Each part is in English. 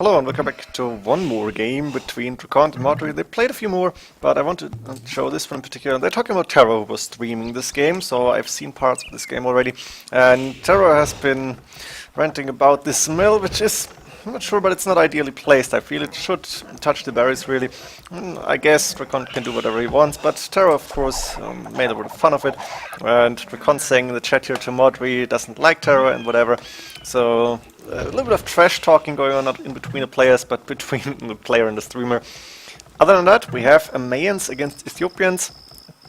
Hello and welcome back to one more game between DraCoNT and Modri. They played a few more, but I want to show this one in particular. They're talking about Terror, who was streaming this game, so I've seen parts of this game already. And Terror has been ranting about this mill, which is, I'm not sure, but it's not ideally placed. I feel it should touch the berries, really. I guess DraCoNT can do whatever he wants, but Terror, of course, made a bit of fun of it. And DraCoNT saying in the chat here to Modri doesn't like Terror and whatever. So a little bit of trash talking going on, not in between the players, but between the player and the streamer. Other than that, we have a Mayans against Ethiopians.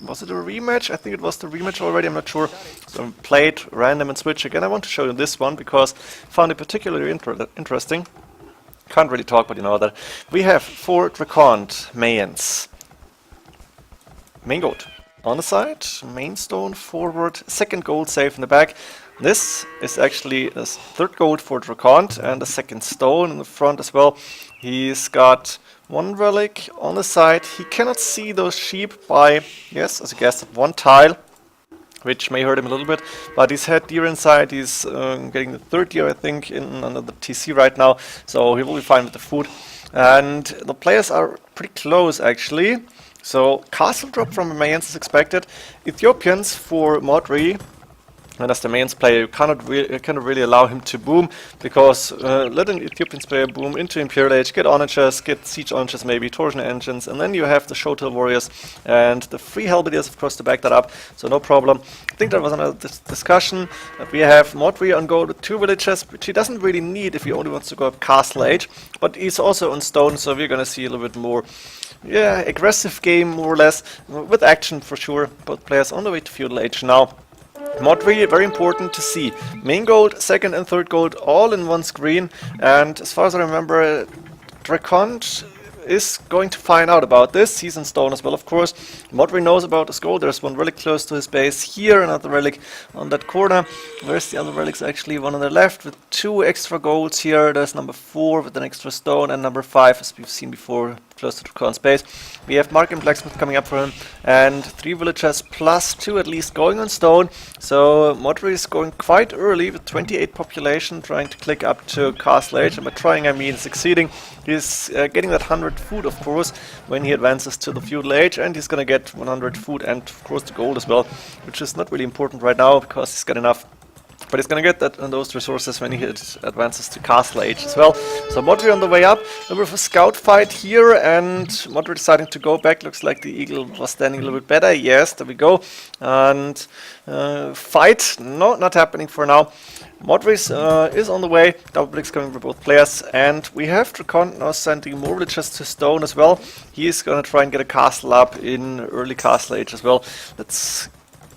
Was it a rematch? I think it was the rematch already, I'm not sure. So played random and switch again. I want to show you this one because I found it particularly interesting. Can't really talk, but you know that. We have for DraCoNT Mayans. Main gold on the side, main stone forward, second gold safe in the back. This is actually a third gold for DraCoNT and a second stone in the front as well. He's got one relic on the side. He cannot see those sheep by, yes, as you guessed, one tile, which may hurt him a little bit. But he's had deer inside. He's getting the third deer, I think, in under the TC right now. So he will be fine with the food. And the players are pretty close, actually. So castle drop from Mayans is expected. Ethiopians for Modri. And as the Mayans player, you cannot really allow him to boom, because letting Ethiopians player boom into Imperial Age, get onagers, get siege onagers maybe, torsion engines, and then you have the Showtail warriors and the free halberdiers, of course, to back that up, so no problem. I think there was another discussion. We have Modri on gold with 2 villages, which he doesn't really need if he only wants to go up Castle Age, but he's also on stone, so we're gonna see a little bit more, yeah, aggressive game, more or less, with action for sure. Both players on the way to Feudal Age now. Modri, very important to see. Main gold, second and third gold, all in one screen. And as far as I remember, DraCoNT is going to find out about this. He's in stone as well, of course. Modri knows about this gold. There's one relic close to his base here, another relic on that corner. Where's the other relics? Actually, one on the left with 2 extra golds here. There's number 4 with an extra stone, and number 5, as we've seen before, close to DraCoNT's base. We have Mark and Blacksmith coming up for him, and 3 villagers plus 2 at least going on stone. So Modri is going quite early with 28 population, trying to click up to Castle Age. And by trying, I mean succeeding. He's getting that 100 food, of course, when he advances to the Feudal Age, and he's gonna get 100 food and, of course, the gold as well, which is not really important right now because he's got enough. But he's gonna get that and those resources when he advances to Castle Age as well. So Modri on the way up, a little bit of a scout fight here, and Modri deciding to go back. Looks like the eagle was standing a little bit better. Yes, there we go. And fight, no, not happening for now. Modri is on the way. Double blicks coming for both players, and we have DraCoNT now sending more villagers to stone as well. He's gonna try and get a castle up in early Castle Age as well. Let's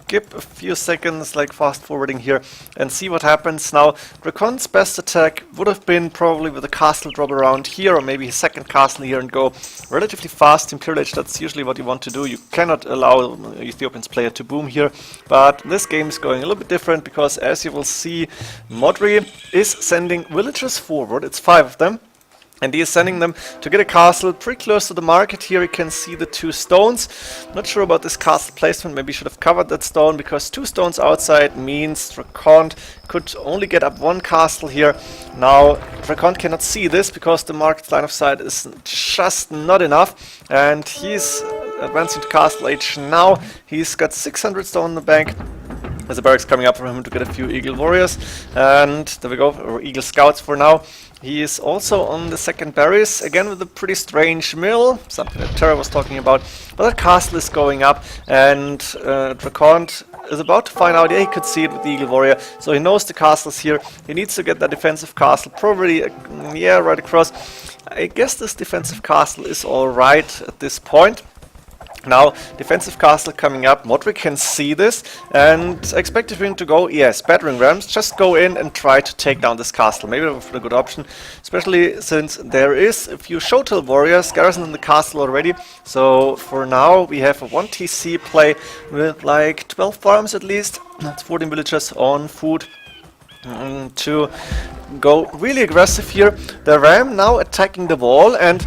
skip a few seconds, like fast forwarding here, and see what happens. Now, DraCoNT's best attack would have been probably with a castle drop around here, or maybe a second castle here and go relatively fast. Imperial Age, that's usually what you want to do. You cannot allow Ethiopians player to boom here, but this game is going a little bit different, because as you will see, Modri is sending villagers forward. It's 5 of them. And he is sending them to get a castle pretty close to the market. Here you can see the 2 stones. Not sure about this castle placement. Maybe should have covered that stone, because 2 stones outside means DraCoNT could only get up 1 castle here. Now DraCoNT cannot see this because the market line of sight is just not enough. And he's advancing to Castle Age now. He's got 600 stone in the bank. There's a barracks coming up for him to get a few Eagle Warriors. And there we go, or Eagle Scouts for now. He is also on the second barracks, again with a pretty strange mill, something that Terra was talking about. But that castle is going up, and DraCoNT is about to find out. Yeah, he could see it with the Eagle Warrior, so he knows the castle's here. He needs to get that defensive castle, probably, yeah, right across. I guess this defensive castle is alright at this point. Now, defensive castle coming up. Modri can see this, and I expected him to go, yes, battering rams, just go in and try to take down this castle. Maybe that would be a good option, especially since there is a few Showtail warriors garrisoned in the castle already. So for now, we have a 1 TC play with like 12 farms at least. That's 14 villagers on food. To go really aggressive here. The ram now attacking the wall, and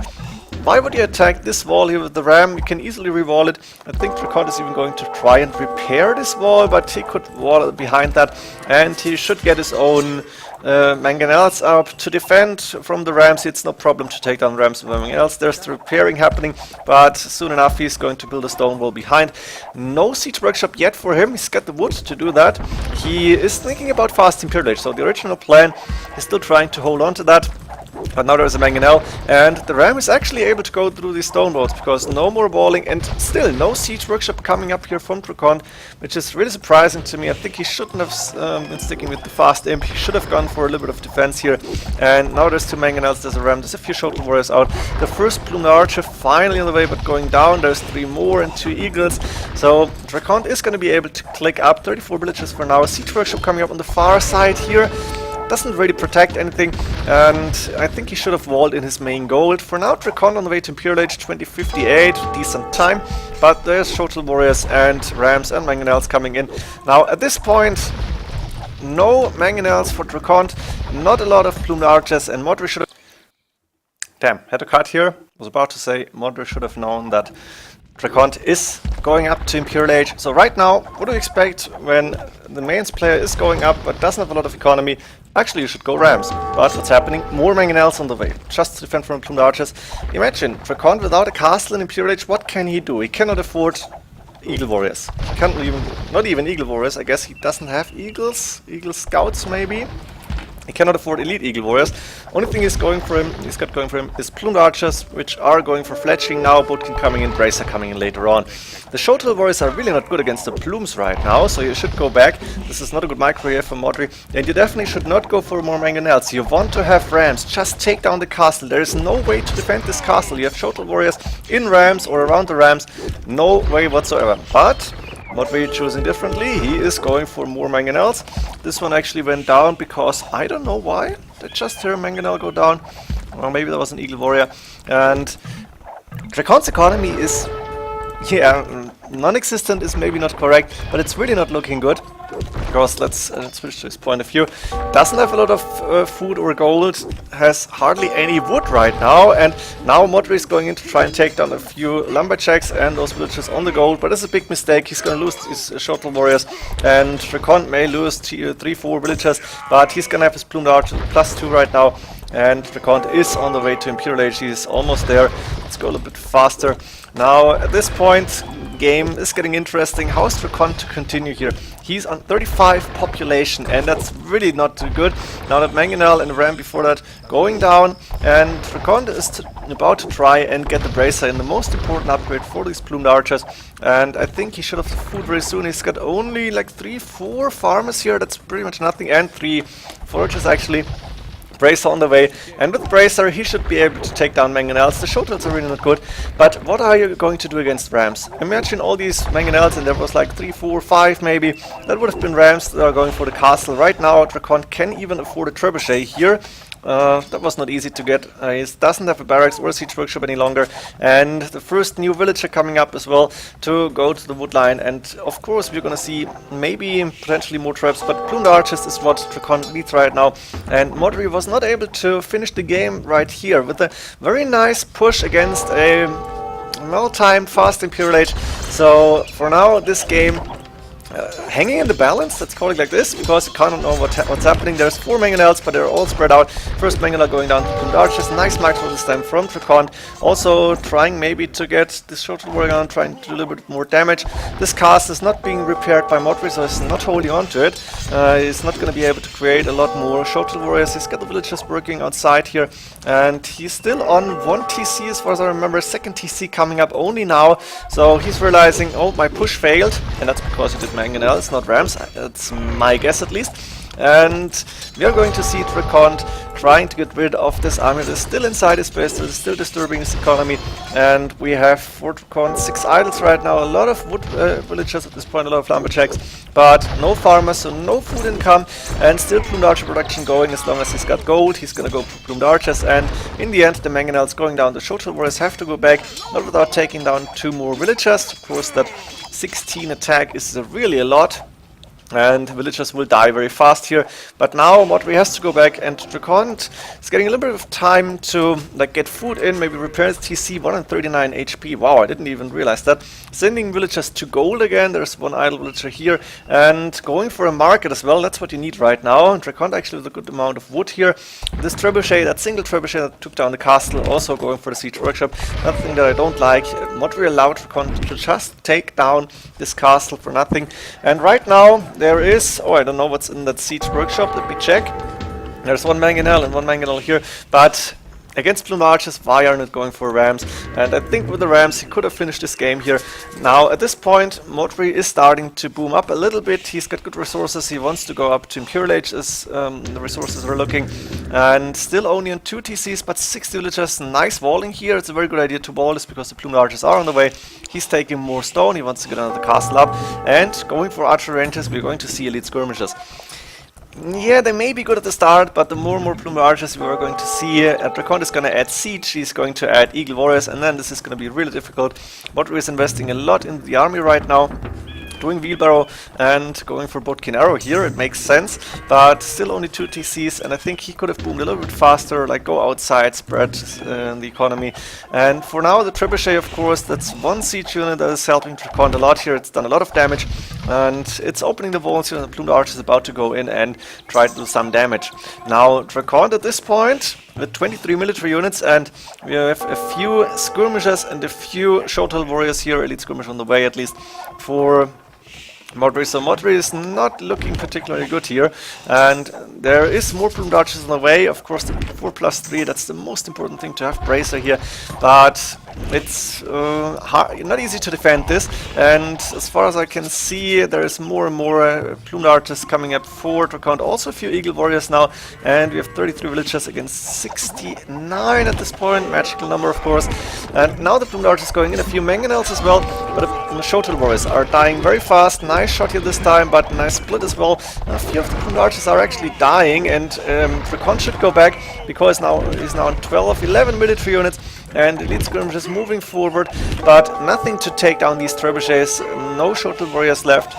why would you attack this wall here with the ram? You can easily re-wall it. I think DraCoNT is even going to try and repair this wall, but he could wall behind that, and he should get his own Mangonels are up to defend from the Rams. It's no problem to take down Rams with Mangonels. There's the repairing happening, but soon enough he's going to build a stone wall behind. No siege workshop yet for him. He's got the wood to do that. He is thinking about fast Imperial, so the original plan is still trying to hold on to that. But now there's a Mangonel, and the Ram is actually able to go through these stone walls because no more walling and still no siege workshop coming up here from DraCoNT, which is really surprising to me. I think he shouldn't have been sticking with the fast imp. He should have gone for a little bit of defense here. And now there's two Mangonels, there's a Ram, there's a few Shotel Warriors out. The first Plumed Archer finally on the way, but going down. There's 3 more and 2 Eagles. So DraCoNT is going to be able to click up 34 villages for now. Siege workshop coming up on the far side here. Doesn't really protect anything, and I think he should have walled in his main gold. For now, DraCoNT on the way to Imperial Age 2058, decent time, but there's Shotel Warriors and Rams and Mangonels coming in. Now, at this point, no Mangonels for DraCoNT, not a lot of Plumed Archers, and Modri should have... Damn, had to cut here. Was about to say Modri should have known that DraCoNT is going up to Imperial Age. So right now, what do you expect when the Mayans player is going up but doesn't have a lot of economy? Actually, you should go Rams. But what's happening? More Mangonels on the way. Just to defend from Plumed Archers. Imagine, DraCoNT without a castle in Imperial Age, what can he do? He cannot afford Eagle Warriors. He can't even, not even Eagle Warriors. I guess he doesn't have Eagles. Eagle Scouts, maybe. He cannot afford elite Eagle Warriors. Only thing he's going for him, he's got going for him, is Plumed Archers, which are going for fletching now. Bodkin coming in, Bracer coming in later on. The Shotel Warriors are really not good against the Plumes right now, so you should go back. This is not a good micro here for Modri. And you definitely should not go for more Mangonels. You want to have Rams. Just take down the castle. There is no way to defend this castle. You have Shotel Warriors in Rams or around the Rams. No way whatsoever. But Modri choosing differently. He is going for more Mangonels. This one actually went down because I don't know why. Did just hear a Mangonel go down? Or maybe there was an Eagle Warrior. And DraCoNT's economy is, yeah, non-existent is maybe not correct, but it's really not looking good. Because let's switch to his point of view. Doesn't have a lot of food or gold, has hardly any wood right now, and now Modri is going in to try and take down a few lumberjacks and those villages on the gold, but it's a big mistake. He's going to lose his Shotel Warriors, and DraCoNT may lose 3-4 villagers, but he's going to have his Plumed Archer +2 right now, and DraCoNT is on the way to Imperial Age. He's almost there. Let's go a little bit faster. Now, at this point, game is getting interesting. How is DraCoNT to continue here? He's on 35 population, and that's really not too good. Now that Mangonel and Ram before that going down, and DraCoNT is about to try and get the Bracer in, the most important upgrade for these Plumed Archers. And I think he should have the food very soon. He's got only like 3-4 farmers here. That's pretty much nothing, and 3 foragers actually. Bracer on the way, and with Bracer he should be able to take down Mangonels. The Shotels are really not good, but what are you going to do against Rams? Imagine all these Mangonels, and there was like 3, 4, 5 maybe. That would have been Rams that are going for the castle. Right now DraCoNT can even afford a trebuchet here. That was not easy to get. He doesn't have a barracks or a siege workshop any longer, and the first new villager coming up as well to go to the wood line. And of course we're gonna see maybe potentially more traps, but Plumed Archers is what DraCoNT needs right now. And Modri was not able to finish the game right here with a very nice push against a well-timed fast Imperial Age. So for now this game hanging in the balance, let's call it like this, because you can't know what's happening. There's 4 Mangonels, but they're all spread out. First Mangonel going down to Plumed Archers, nice micro this time from DraCoNT. Also trying maybe to get this Shotel Warrior on, trying to do a little bit more damage. This cast is not being repaired by Modri, so he's not holding on to it. He's not going to be able to create a lot more Shotel Warriors. He's got the villagers working outside here, and he's still on 1 TC as far as I remember, 2nd TC coming up only now. So he's realizing, oh, my push failed, and that's because he did Mangonels, not Rams. That's my guess at least. And we are going to see DraCoNT trying to get rid of this army that is still inside his base, that is still disturbing his economy. And we have for DraCoNT 6 idols right now, a lot of wood villagers at this point, a lot of lumberjacks, but no farmers, so no food income, and still Plumed Archer production going. As long as he's got gold, he's gonna go for Plumed Archers, and in the end the Mangonels going down. The Shotel Warriors have to go back, not without taking down 2 more villagers. Of course that 16 attack is really a lot. and villagers will die very fast here. But now Modri has to go back, and DraCoNT is getting a little bit of time to like get food in, maybe repair his TC. 139 HP. Wow, I didn't even realize that. Sending villagers to gold again. There's one idle villager here, and going for a market as well. That's what you need right now. DraCoNT actually with a good amount of wood here. This trebuchet, that single trebuchet that took down the castle, also going for the siege workshop. Nothing that I don't like. Modri allowed DraCoNT to just take down this castle for nothing. And right now there is, oh, I don't know what's in that siege workshop. Let me check. There's one mangonel and one mangonel here, but against plumed archers, why aren't going for rams? And I think with the rams he could have finished this game here. Now at this point Modri is starting to boom up a little bit. He's got good resources. He wants to go up to Imperial Age as the resources are looking, and still only on 2 TCs but 60 villagers. Nice walling here. It's a very good idea to wall this because the plumed archers are on the way. He's taking more stone. He wants to get another castle up, and going for archer ranges. We're going to see elite skirmishes. Yeah, they may be good at the start, but the more and more plumed archers we are going to see, DraCoNT is going to add siege, he's going to add eagle warriors, and then this is going to be really difficult. Modri is investing a lot in the army right now, doing wheelbarrow and going for Bodkin arrow here. It makes sense, but still only 2 TCs, and I think he could have boomed a little bit faster, like go outside, spread the economy. And for now the trebuchet, of course, that's one siege unit that is helping DraCoNT a lot here. It's done a lot of damage, and it's opening the walls here, and the plumed archer is about to go in and try to do some damage. Now DraCoNT at this point with 23 military units, and we have a few skirmishers and a few Shotel warriors here, elite skirmish on the way at least, for Modri. So Modri is not looking particularly good here, and there is more plumed archers on the way. Of course the 4+3, that's the most important thing to have bracer here, but it's not easy to defend this. And as far as I can see, there is more and more plumed archers coming up for DraCoNT. Also a few eagle warriors now, and we have 33 villagers against 69 at this point. Magical number, of course. And now the plumed archers going in, a few mangonels as well, but the Shotel warriors are dying very fast. Nice shot here this time, but nice split as well. A few of the plumed archers are actually dying, and DraCoNT should go back because now he's now on 11 military units, and elite skirmishers moving forward, but nothing to take down these trebuchets. No Shotel warriors left.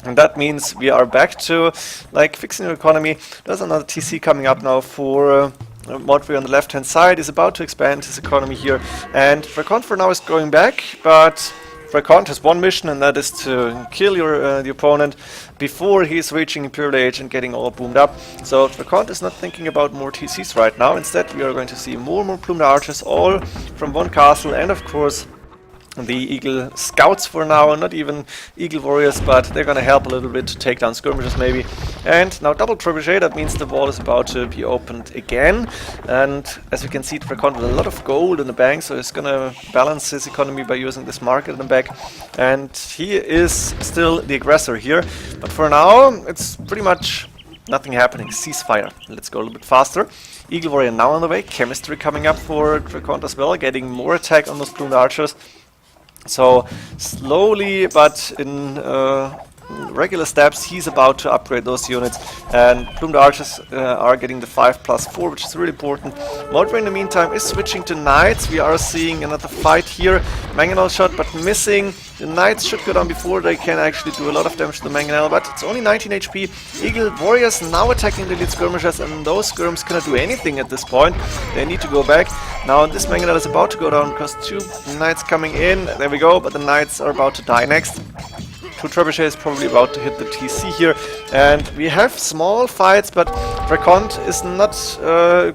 And that means we are back to like fixing the economy. There's another TC coming up now for Modri on the left hand side. He's about to expand his economy here, and DraCoNT for now is going back, but DraCoNT has one mission, and that is to kill the opponent before he's reaching Imperial Age and getting all boomed up. So DraCoNT is not thinking about more TCs right now. Instead we are going to see more and more plumed archers, all from one castle, and of course the eagle scouts for now, not even eagle warriors, but they're gonna help a little bit to take down skirmishers maybe. And now double trebuchet, that means the wall is about to be opened again. And as you can see, DraCoNT with a lot of gold in the bank, so he's gonna balance his economy by using this market in the back. And he is still the aggressor here, but for now it's pretty much nothing happening. Ceasefire. Let's go a little bit faster. Eagle warrior now on the way. Chemistry coming up for DraCoNT as well, getting more attack on those plumed archers. So slowly, but in regular steps, he's about to upgrade those units, and plumed archers are getting the 5+4, which is really important. Modri in the meantime is switching to knights. We are seeing another fight here. Mangonel shot, but missing. The knights should go down before they can actually do a lot of damage to the mangonel, but it's only 19 HP. Eagle warriors now attacking the elite skirmishers, and those skirms cannot do anything at this point. They need to go back. Now this mangonel is about to go down because 2 knights coming in. There we go, but the knights are about to die next. 2 trebuchet is probably about to hit the TC here, and we have small fights, but DraCoNT is not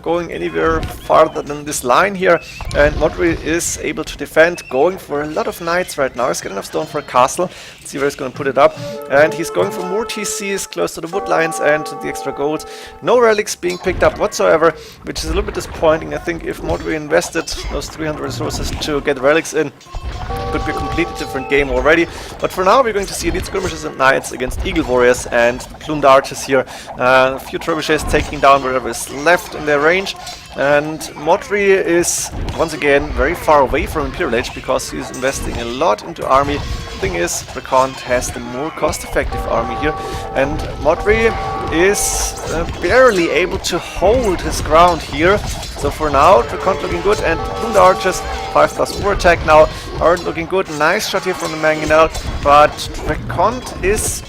going anywhere farther than this line here, and Modri is able to defend, going for a lot of knights right now. He's got enough stone for a castle. Let's see where he's going to put it up, and he's going for more TCs close to the wood lines and the extra gold. No relics being picked up whatsoever, which is a little bit disappointing. I think if Modri invested those 300 resources to get relics in, it could be a completely different game already. But for now we're going to see elite skirmishers and knights against eagle warriors and plumed archers here. A few trebuchets taking down whatever is left in their range, and Modri is once again very far away from Imperial Age because he's investing a lot into army. The thing is, DraCoNT has the more cost-effective army here, and Modri is barely able to hold his ground here. So for now, DraCoNT looking good, and plumed archers 5+4 attack now are looking good. Nice shot here from the mangonel, but DraCoNT is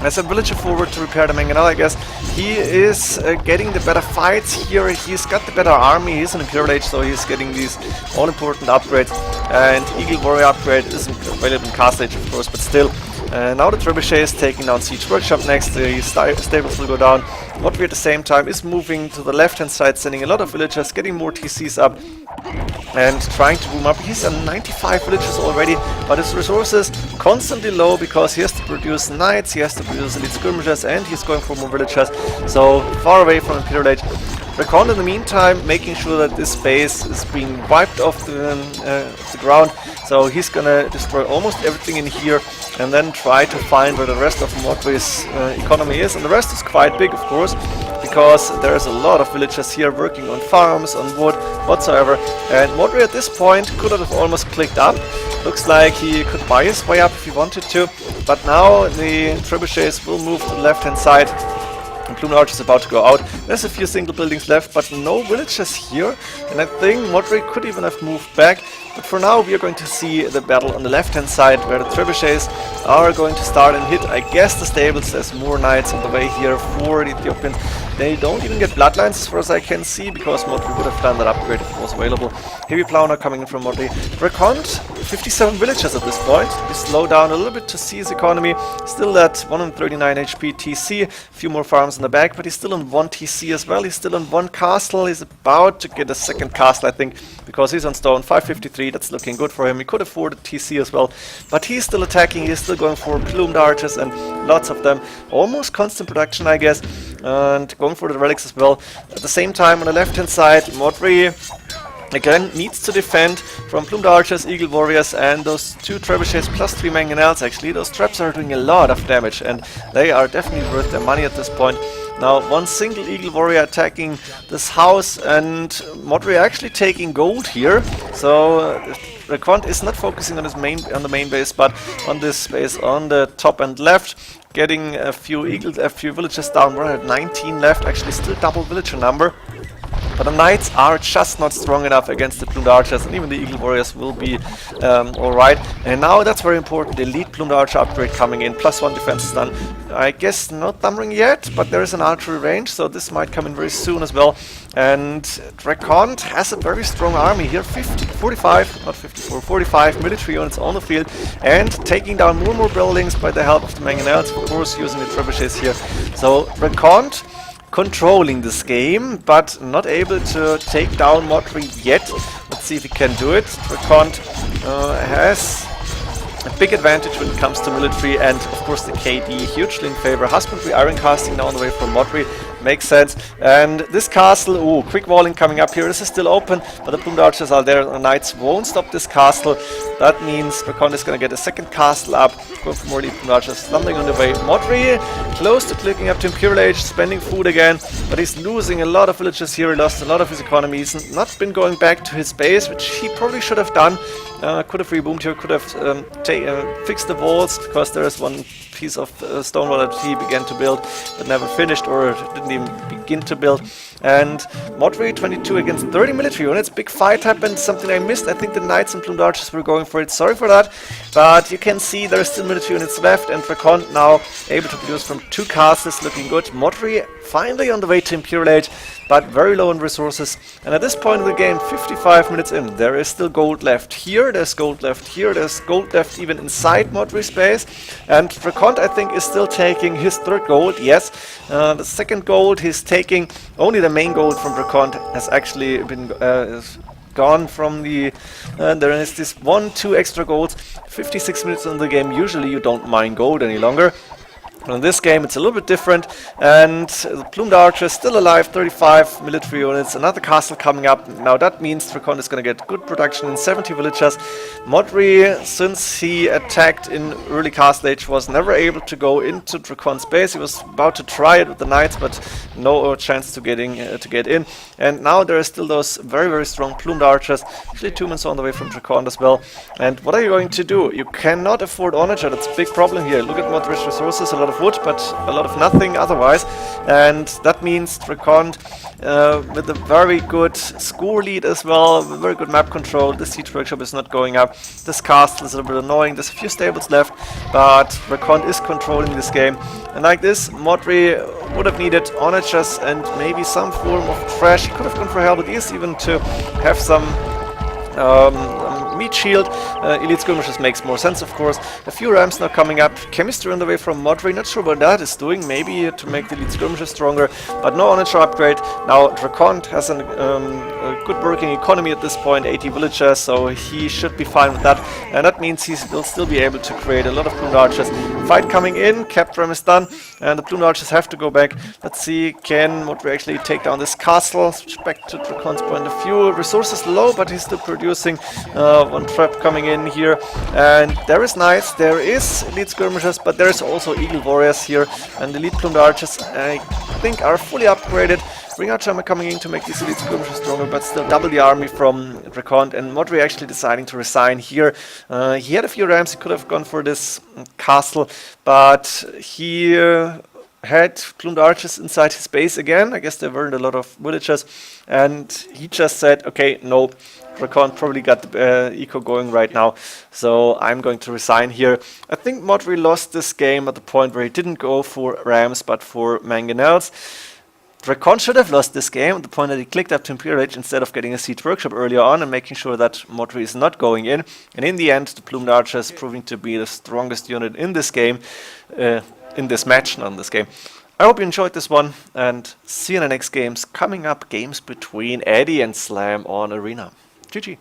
As a villager forward to repair the mangonel, I guess. He is getting the better fights here. He's got the better army. He's an Imperial Age, so he's getting these all-important upgrades. And Eagle Warrior upgrade isn't available in Castle Age, of course, but still. Now the Trebuchet is taking down Siege Workshop next. The stables will go down. Modri at the same time is moving to the left-hand side, sending a lot of villagers, getting more TCs up, and trying to boom up. He's at 95 villagers already, but his resources constantly low because he has to produce knights, he has to produce elite skirmishers, and he's going for more villagers. So far away from Imperial Age. DraCoNT in the meantime making sure that this base is being wiped off the ground. So he's gonna destroy almost everything in here and then try to find where the rest of Modri's economy is. And the rest is quite big, of course, because there's a lot of villagers here working on farms, on wood, whatsoever. And Modri at this point could have almost clicked up. Looks like he could buy his way up if he wanted to, but now the trebuchets will move to the left-hand side. And Plume Arch is about to go out. There's a few single buildings left, but no villagers here. And I think Modri could even have moved back. But for now, we are going to see the battle on the left-hand side, where the trebuchets are going to start and hit, I guess, the stables. There's more knights on the way here for the Ethiopians. They don't even get bloodlines, as far as I can see, because Modri would have done that upgrade if it was available. Heavy plow now coming in from Modri. DraCoNT, 57 villagers at this point. We slow down a little bit to see his economy. Still at 139 HP TC. A few more farms in the back, but he's still on 1 TC as well. He's still on 1 castle. He's about to get a second castle, I think, because he's on stone. 553, that's looking good for him. He could afford a TC as well, but he's still attacking. He's still going for plumed archers and lots of them. Almost constant production, I guess, and going for the relics as well. At the same time, on the left-hand side, Modri again needs to defend from plumed archers, eagle warriors, and those 2 trebuchets plus 3 mangonels. Actually, those traps are doing a lot of damage, and they are definitely worth their money at this point. Now, 1 single eagle warrior attacking this house, and Modri actually taking gold here. So DraCoNT is not focusing on the main base, but on this base on the top and left, getting a few villagers down. We're at 19 left, actually still double villager number. But the knights are just not strong enough against the plumed archers, and even the eagle warriors will be alright. And now that's very important, the elite plumed archer upgrade coming in, +1 defense is done. I guess not numbering yet, but there is an archery range, so this might come in very soon as well. And DraCoNT has a very strong army here, 45, not 54, 45 military units on the field, and taking down more and more buildings by the help of the mangonels, of course using the trebuchets here. So DraCoNT controlling this game, but not able to take down Modri yet. Let's see if he can do it. DraCoNT has a big advantage when it comes to military, and of course the KD hugely in favor. Husbandry iron casting now on the way from Modri. Makes sense. And this castle, ooh, quick walling coming up here. This is still open, but the plumed archers are there. The knights won't stop this castle. That means DraCoNT is going to get a second castle up. Go for more elite plumed archers. Stumbling on the way. Modri close to clicking up to Imperial Age, spending food again, but he's losing a lot of villagers here. He lost a lot of his economy. He's not been going back to his base, which he probably should have done. Could have reboomed here, could have fixed the walls, because there is one piece of stone wall that he began to build but never finished, or didn't even begin to build. And Modri 22 against 30 military units. Big fight happened, something I missed. I think the knights and plumed archers were going for it. Sorry for that, but you can see there are still military units left, and DraCoNT now able to produce from 2 castles, looking good. Modri finally on the way to Imperial Age, but very low on resources. And at this point of the game, 55 minutes in, there is still gold left here, there's gold left here, there's gold left even inside Modri's base. And DraCoNT, I think, is still taking his 3rd gold, yes. The 2nd gold he's taking, only the main gold from DraCoNT has actually been gone from the... there is this 1-2 extra golds, 56 minutes in the game. Usually you don't mine gold any longer. In this game it's a little bit different, and the plumed archer is still alive, 35 military units, another castle coming up. Now that means DraCoNT is going to get good production in 70 villagers. Modri, since he attacked in early Castle Age, was never able to go into DraCoNT's base. He was about to try it with the knights, but no chance to get in. And now there are still those very, very strong plumed archers. Actually 2 minutes on the way from DraCoNT as well. And what are you going to do? You cannot afford Onager, that's a big problem here. Look at Modri's resources, a lot of of wood, but a lot of nothing otherwise. And that means DraCoNT with a very good score lead as well, very good map control. The siege workshop is not going up. This castle is a little bit annoying. There's a few stables left, but DraCoNT is controlling this game. And like this, Modri would have needed onagers and maybe some form of trash. He could have gone for halberdiers even to have some meat shield. Elite skirmishes makes more sense, of course. A few rams now coming up. Chemistry on the way from Modri. Not sure what that is doing. Maybe to make the elite skirmishes stronger, but no onager upgrade. Now DraCoNT has a good working economy at this point, 80 villagers, so he should be fine with that. And that means he will still be able to create a lot of plumed archers. Fight coming in. Capped ram is done, and the plumed archers have to go back. Let's see, can Modri actually take down this castle? Switch back to DraCoNT's point of view. Resources low, but he's still producing. One trap coming in here, and there is knights, there is elite skirmishers, but there is also eagle warriors here, and elite plumed archers I think are fully upgraded. Ring archer coming in to make these elite skirmishers stronger, but still double the army from DraCoNT, and Modri actually deciding to resign here. He had a few rams, he could have gone for this castle, but he had plumed archers inside his base again. I guess there weren't a lot of villagers, and he just said, okay, no, DraCoNT probably got the eco going right now, so I'm going to resign here. I think Modri lost this game at the point where he didn't go for rams but for mangonels. DraCoNT should have lost this game at the point that he clicked up to Imperial Age instead of getting a siege workshop earlier on and making sure that Modri is not going in. And in the end, the plumed archers proving to be the strongest unit in this game, in this match, not in this game. I hope you enjoyed this one, and see you in the next games. Coming up, games between Eddie and Slam on Arena. GG.